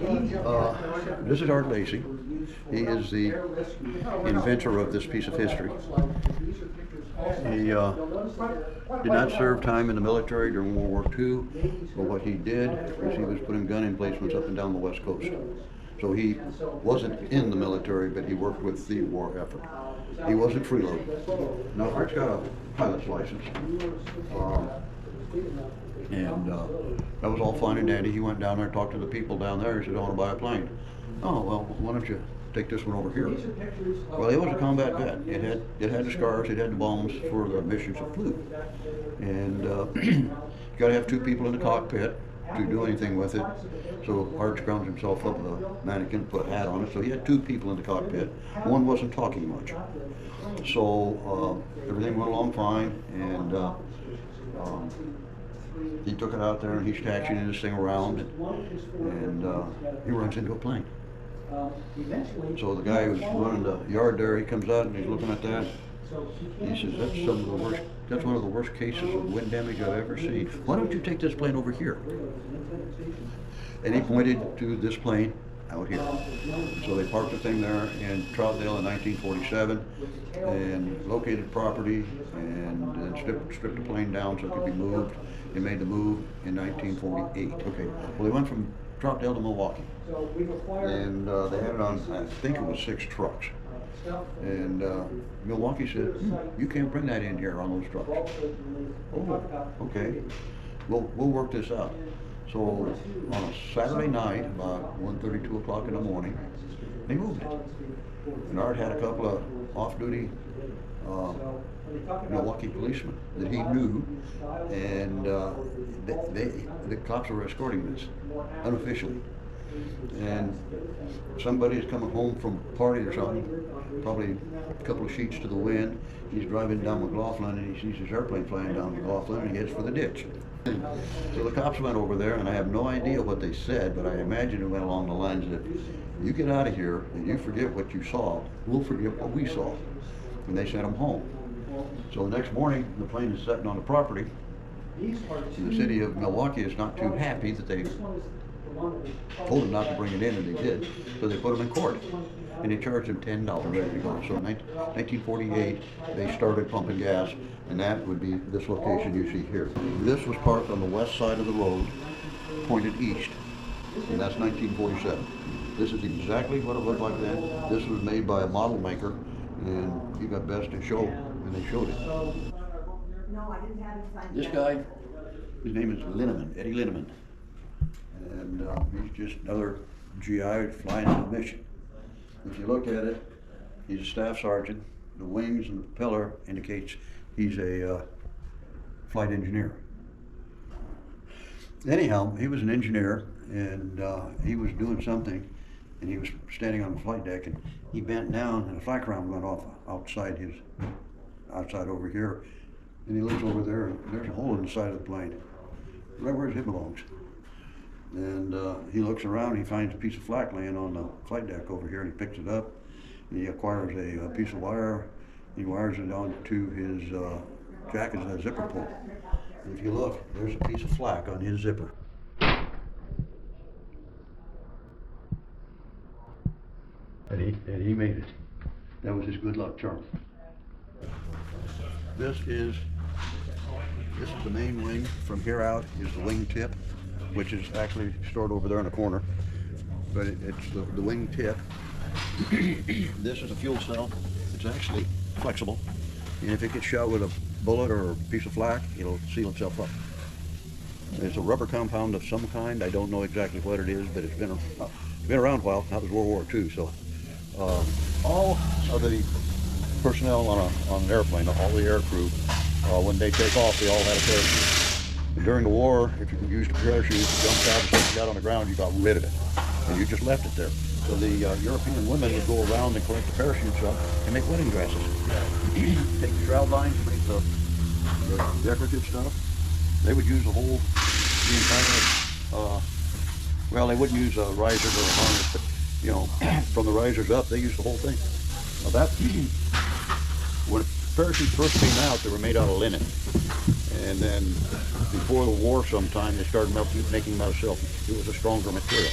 This is Art Lacey. He is the inventor of this piece of history. He did not serve time in the military during World War II, but what he did was he was putting gun emplacements up and down the West Coast. So he wasn't in the military, but he worked with the war effort. He wasn't freeloading. Now, Art's got a pilot's license. That was all fine and dandy. He went down there and talked to the people down there. He said, I want to buy a plane. Oh, well, why don't you take this one over here? Well, it was a combat vet. It had the scars, it had the bombs for the missions it flew. And you got to have two people in the cockpit to do anything with it. So Art scrounged himself up with a mannequin, put a hat on it. So he had two people in the cockpit. One wasn't talking much. So everything went along fine, and he took it out there and he's taxiing this thing around, and he runs into a plane. So the guy who's running the yard there, he comes out and he's looking at that. He says, that's one of the worst cases of wind damage I've ever seen. Why don't you take this plane over here? And he pointed to this plane out here. So they parked the thing there in Troutdale in 1947 and located property and then stripped the plane down so it could be moved. They made the move in 1948. Okay, well, they went from Troutdale to Milwaukee, and they had it on, I think it was 6 trucks. And Milwaukee said, you can't bring that in here on those trucks. Oh, okay, we'll work this out. So on a Saturday night, about 1:30, 2 o'clock in the morning, they moved it. And Art had a couple of off-duty Milwaukee policemen that he knew, and the cops were escorting this unofficially. And somebody's coming home from a party or something, probably a couple of sheets to the wind. He's driving down McLaughlin and he sees his airplane flying down McLaughlin and he heads for the ditch. So the cops went over there, and I have no idea what they said, but I imagine it went along the lines that you get out of here and you forget what you saw, we'll forget what we saw. And they sent him home. So the next morning, the plane is sitting on the property. The city of Milwaukee is not too happy that they told him not to bring it in, and they did. So they put him in court, and they charged him $10 every go. So in 1948, they started pumping gas, and that would be this location you see here. This was parked on the west side of the road, pointed east, and that's 1947. This is exactly what it looked like then. This was made by a model maker, and he got best in show, and they showed it. This guy, his name is Linneman, Eddie Linneman. And he's just another GI flying on a mission. If you look at it, he's a staff sergeant. The wings and the propeller indicates he's a flight engineer. Anyhow, he was an engineer, and he was doing something, and he was standing on the flight deck, and he bent down, and a flak round went off outside over here, and he looks over there, and there's a hole in the side of the plane, right where his hip belongs. And he looks around, he finds a piece of flak laying on the flight deck over here, and he picks it up, and he acquires a piece of wire. He wires it onto his jacket as a zipper pull. And if you look, there's a piece of flak on his zipper. And he made it. That was his good luck charm. This is the main wing. From here out is the wing tip, which is actually stored over there in the corner, but it's the wing tip. This is a fuel cell. It's actually flexible, and if it gets shot with a bullet or a piece of flak, it'll seal itself up. It's a rubber compound of some kind. I don't know exactly what it is, but it's been around a while. That was World War II, so all of the personnel on an airplane, all the air crew, when they take off, they all had a parachute. During the war, if you used a parachute, you jumped out, and you got on the ground, you got rid of it, and you just left it there. So the European women would go around and collect the parachutes up and make wedding dresses. Take the shroud lines, make the decorative stuff. They would use the entire, well, they wouldn't use a riser or a harness, but from the risers up, they used the whole thing. Now when parachutes first came out, they were made out of linen. And then before the war sometime, they started making them out of silk. It was a stronger material.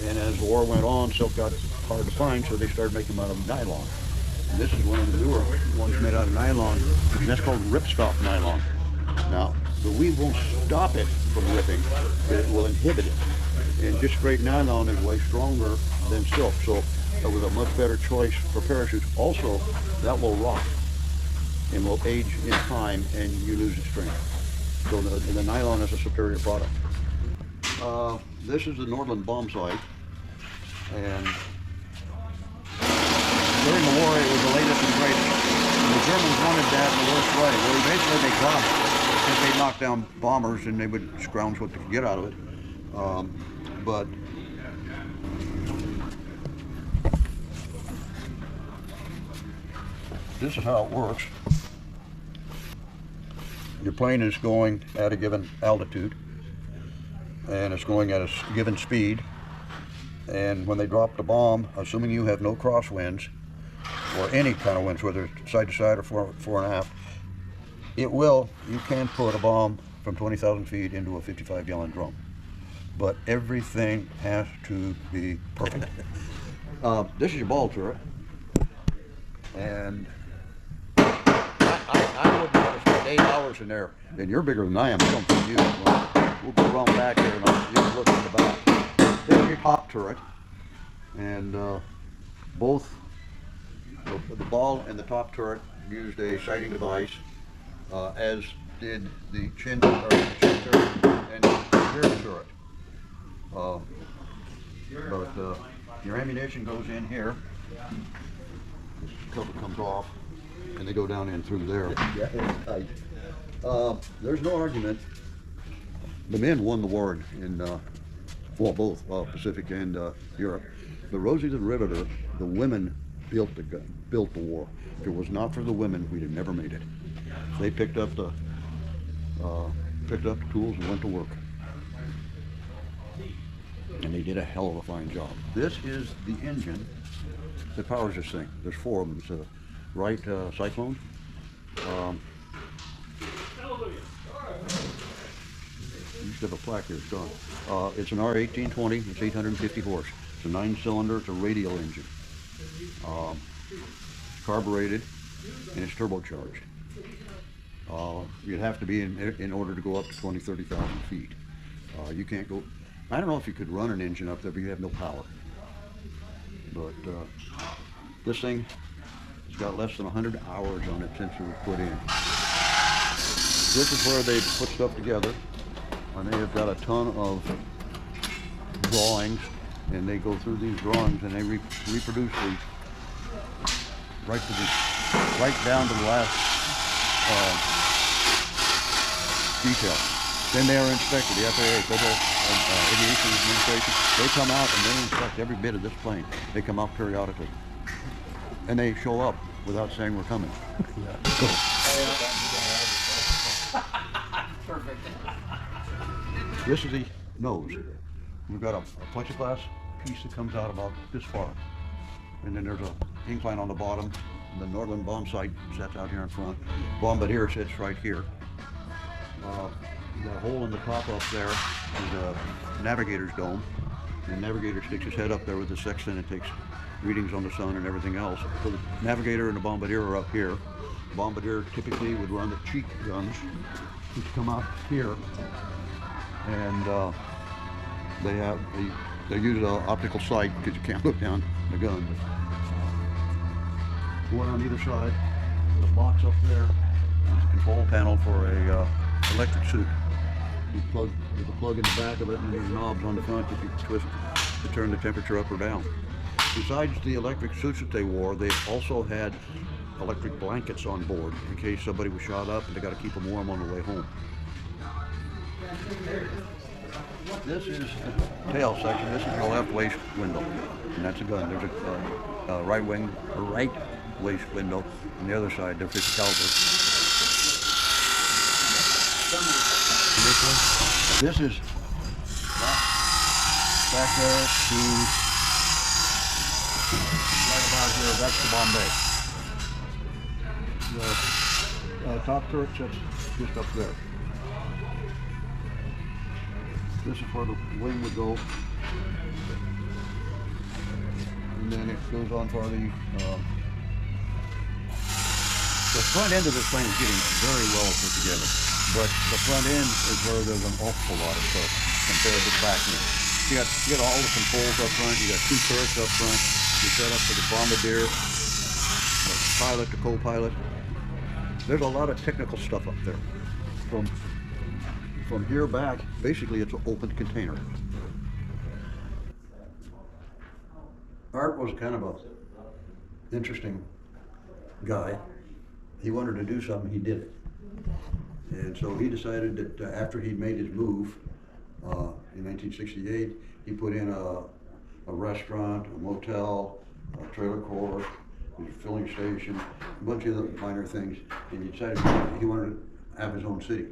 And as the war went on, silk got hard to find, so they started making them out of nylon. And this is one of the newer ones made out of nylon, and that's called ripstop nylon. Now, the weave won't stop it from ripping, but it will inhibit it. And just straight nylon is way stronger than silk, so that was a much better choice for parachutes. Also, that will rot and will age in time, and you lose its strength. So the nylon is a superior product. This is the Nordland bomb sight, and during the war it was the latest and greatest. The Germans wanted that in the worst way. Well, eventually they got it, because they knocked down bombers and they would scrounge what they could get out of it. But this is how it works. Your plane is going at a given altitude, and it's going at a given speed. And when they drop the bomb, assuming you have no crosswinds or any kind of winds, whether it's side to side or fore and aft, you can put a bomb from 20,000 feet into a 55-gallon drum. But everything has to be perfect. This is your ball turret, and I wouldn't want to spend 8 hours in there, and you're bigger than I am. I don't think you. We'll go around back here, and you can look in the back. This is your top turret, and both the ball and the top turret used a sighting device, as did the chin turret and the rear turret. But your ammunition goes in here. This cover comes off, and they go down in through there. Yeah, it's tight. There's no argument. The men won the war in both Pacific and Europe. The Rosies and Riveter, the women built the war. If it was not for the women, we'd have never made it. They picked up the tools and went to work. And they did a hell of a fine job. This is the engine that powers this thing. There's 4 of them. It's a Wright Cyclone. Used to have a plaque here, it's gone. It's an R1820, it's 850 horse. It's a 9-cylinder, it's a radial engine. It's carbureted, and it's turbocharged. You'd have to be in order to go up to 20, 30,000 feet. You can't go, I don't know if you could run an engine up there, but you have no power. But this thing has got less than 100 hours on it since it was put in. This is where they put stuff together, and they have got a ton of drawings, and they go through these drawings and they reproduce these right down to the last detail. Then they are inspected. The FAA, Federal Aviation Administration, they come out and they inspect every bit of this plane. They come out periodically, and they show up without saying we're coming. Go. Perfect. This is the nose. We've got a plexiglass piece that comes out about this far, and then there's a incline on the bottom. The Nordland bomb sight sets out here in front. Bombardier sits right here. The hole in the top up there is a navigator's dome. The navigator sticks his head up there with the sextant and takes readings on the sun and everything else. So the navigator and the bombardier are up here. The bombardier typically would run the cheek guns, which come out here, and they use an optical sight because you can't look down the gun. One on either side. The box up there is a control panel for a electric suit. There's a plug in the back of it, and these knobs on the front that you can twist to turn the temperature up or down. Besides the electric suits that they wore, they also had electric blankets on board in case somebody was shot up and they got to keep them warm on the way home. This is the tail section. This is the left waist window, and that's a gun. There's a right waist window on the other side. They're 50 caliber. This is back there to right about here. That's the bomb bay. The top turret sits just up there. This is where the wing would go. and then it goes on for the front end of this plane is getting very well put together, but the front end is where there's an awful lot of stuff compared to the back end. You got all the controls up front, you got two turrets up front, you set up for the bombardier, the pilot, the co-pilot. There's a lot of technical stuff up there. From here back, basically it's an open container. Art was kind of an interesting guy. He wanted to do something, he did it. And so he decided that after he made his move in 1968, he put in a restaurant, a motel, a trailer court, a filling station, a bunch of other minor things, and he decided he wanted to have his own city.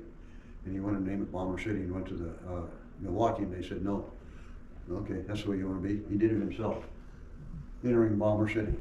And he wanted to name it Bomber City, and went to the Milwaukee, and they said no. Okay, that's the way you want to be. He did it himself, entering Bomber City.